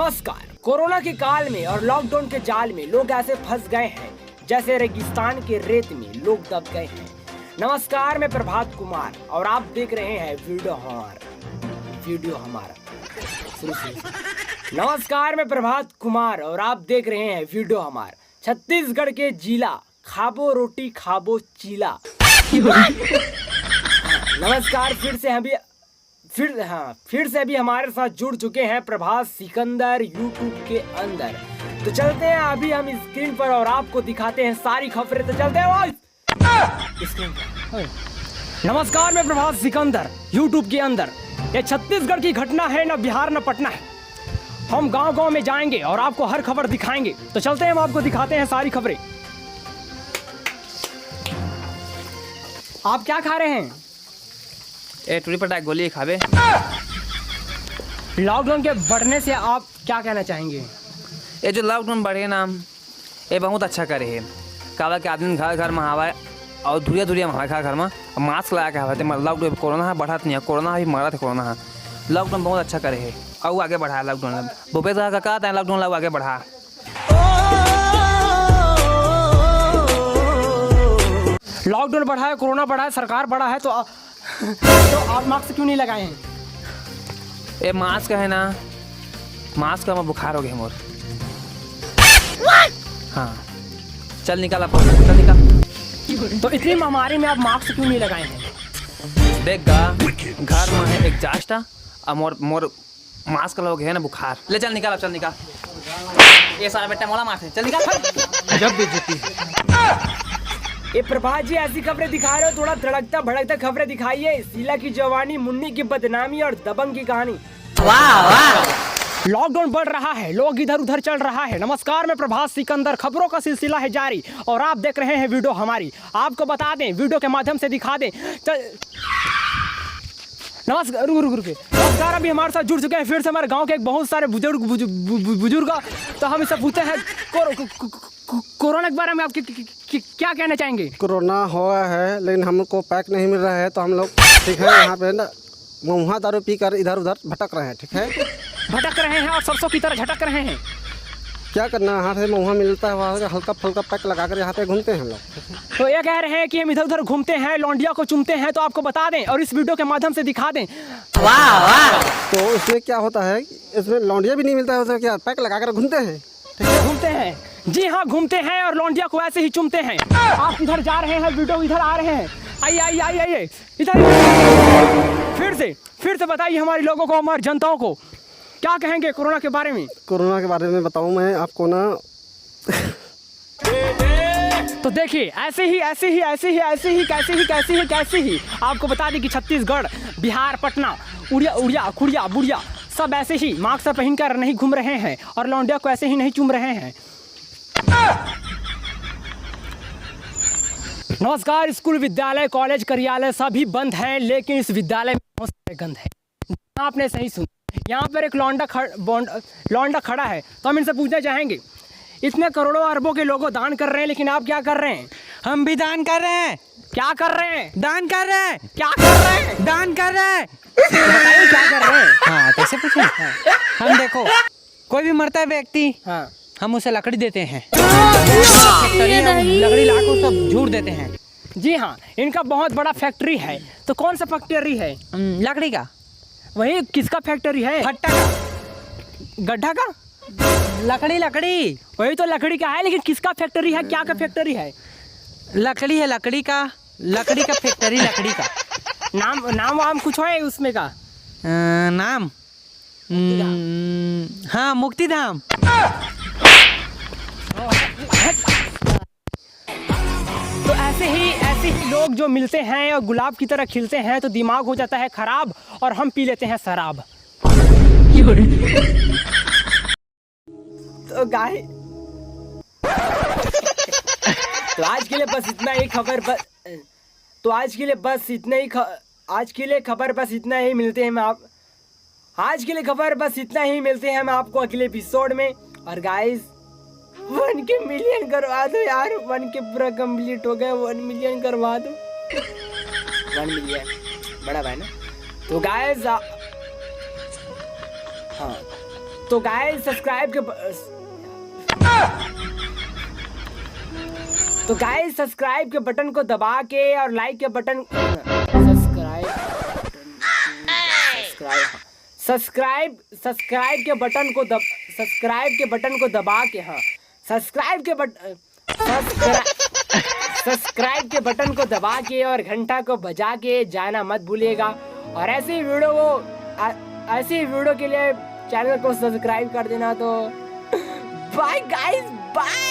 नमस्कार। कोरोना के काल में और लॉकडाउन के जाल में लोग ऐसे फंस गए हैं जैसे रेगिस्तान के रेत में लोग दब गए हैं। नमस्कार, मैं प्रभात कुमार और आप देख रहे हैं वीडियो हमारा। नमस्कार, मैं प्रभात कुमार और आप देख रहे हैं वीडियो हमारा। छत्तीसगढ़ के जिला खाबो रोटी खाबो चीला। नमस्कार, फिर से अभी हमारे साथ जुड़ चुके हैं प्रभात सिकंदर यूट्यूब के अंदर। तो चलते हैं अभी हम स्क्रीन पर और आपको दिखाते हैं सारी खबरें। तो चलते हैं स्क्रीन पर। नमस्कार, मैं प्रभात सिकंदर यूट्यूब के अंदर। ये छत्तीसगढ़ की घटना है, न बिहार न पटना है। हम गांव-गांव में जाएंगे और आपको हर खबर दिखाएंगे। तो चलते हैं, हम आपको दिखाते हैं सारी खबरें। आप क्या खा रहे हैं? टूरी पटाख गोली खावे। लॉकडाउन के बढ़ने से आप क्या कहना चाहेंगे? ये जो लॉकडाउन बढ़े ना, ये बहुत अच्छा करे है। काला के आदमी घर में हवा और धुरिया में हवा घर में मास्क लगा के हवा। लॉकडाउन कोरोना है बढ़त नहीं है, कोरोना भी मरत है। कोरोना है लॉकडाउन बहुत अच्छा करे है और आगे बढ़ा लॉकडाउन। भूपेश का कहता है लॉकडाउन आगे बढ़ा। लॉकडाउन बढ़ा है, कोरोना बढ़ा है, सरकार बढ़ा है, तो आप मास्क क्यों नहीं लगाए हैं? ये मास्क है ना, मास्क में बुखार हो गया मोर। हाँ चल निकाल, आप चल निकाल। तो इतनी महामारी में आप मास्क क्यों नहीं लगाए हैं? देख घर में है एक जास्ट और मोर मास्क लोग है ना बुखार। ले चल निकाल, अब चल निकाल। ये सारा बेटा मोला मास्क है, चल निकाल। जब बेइज्जती। ये प्रभात जी ऐसी खबरें दिखा रहे हो, थोड़ा धड़कता भड़कता खबरें दिखाइए। शीला की जवानी, मुन्नी की बदनामी और दबंग की कहानी। वाह वाह। लॉकडाउन बढ़ रहा है, लोग इधर उधर चल रहा है। नमस्कार, मैं प्रभात सिकंदर। खबरों का सिलसिला है जारी और आप देख रहे हैं वीडियो हमारी। आपको बता दें, वीडियो के माध्यम से दिखा दें। नमस्कार, नमस्कार, अभी हमारे साथ जुड़ चुके हैं फिर से हमारे गांव के एक बहुत सारे बुजुर्ग। तो हम इससे पूछते हैं कोरोना के बारे में आप क्या कहना चाहेंगे? कोरोना हुआ है लेकिन हमको पैक नहीं मिल रहा है, तो हम लोग ठीक है यहाँ पे ना मुँहा दारू पी कर इधर उधर भटक रहे हैं। ठीक है, भटक रहे हैं और सरसों की तरह झटक रहे हैं। क्या करना, यहाँ से मुँहा मिलता है, वहाँ हल्का फुल्का पैक लगा कर यहाँ पे घूमते हैं हम लोग। तो ये कह रहे हैं कि हम इधर उधर घूमते हैं, लौंडिया को चूमते हैं। तो आपको बता दें और इस वीडियो के माध्यम से दिखा दें। वाह वाह। तो इसमें क्या होता है, इसमें लौंडिया भी नहीं मिलता है, क्या पैक लगा कर घूमते हैं। घूमते हैं, जी हाँ घूमते हैं और लौंडिया को ऐसे ही चूमते हैं। आप इधर जा रहे हैं, वीडियो इधर आ रहे हैं। आइए इधर। फिर से बताइए हमारे लोगों को, हमारे जनताओं को क्या कहेंगे कोरोना के बारे में? कोरोना के बारे में बताऊं मैं आपको ना। तो देखिए ऐसे ही आपको बता दें कि छत्तीसगढ़, बिहार, पटना, उड़िया खुड़िया बुढ़िया सब ऐसे ही मास्क पहनकर नहीं घूम रहे हैं और लौंडिया को ऐसे ही नहीं चूम रहे हैं। नमस्कार, स्कूल, विद्यालय, कॉलेज, कार्यालय सभी बंद हैं, लेकिन इस विद्यालय में बहुत सारे गंध है। आपने सही सुना, यहाँ पर एक लौंडा खड़ा है। तो हम इनसे पूछना चाहेंगे, इतने करोड़ों अरबों के लोग दान कर रहे हैं, लेकिन आप क्या कर रहे हैं? हम भी दान कर रहे हैं। क्या कर रहे हैं? दान कर रहे हैं। क्या कर रहे हैं? दान कर रहे हैं। बताइए क्या कर रहे हैं? हाँ कैसे पूछें? हम देखो, कोई भी मरता है व्यक्ति, हाँ हम उसे लकड़ी देते हैं। लकड़ी लाकर सब झूठ देते हैं। जी हाँ, इनका बहुत बड़ा फैक्ट्री है। तो कौन सा फैक्ट्री है? लकड़ी का। वही किसका फैक्ट्री है? फट्टा का। गड्ढा का? लकड़ी। वही तो लकड़ी का है, लेकिन किसका फैक्ट्री है? क्या का फैक्ट्री है? लकड़ी है, लकड़ी का फैक्ट्री, लकड़ी का। नाम वाम कुछ है उसमें का? नाम हाँ, मुक्तिधाम। तो ऐसे ही लोग जो मिलते हैं और गुलाब की तरह खिलते हैं, तो दिमाग हो जाता है खराब और हम पी लेते हैं शराब। तो गाय तो आज के लिए बस इतना ही खबर। आज के लिए खबर बस इतना ही मिलते हैं। आज के लिए खबर बस इतना ही मिलते हैं हम आपको अगले एपिसोड में। और गाइस 1 के मिलियन करवा दो यार, 1 के पूरा कंप्लीट हो गया, 1 मिलियन करवा दो। 1 मिलियन बड़ा भाई ना। तो गाइस हाँ, तो गाइस सब्सक्राइब के बटन को दबा के और लाइक के बटन सब्सक्राइब के बटन को दबा के सब्सक्राइब के बटन को दबा के और घंटा को बजा के जाना मत भूलिएगा। और ऐसी वीडियो के लिए चैनल को सब्सक्राइब कर देना। तो बाय गाइस, बाय।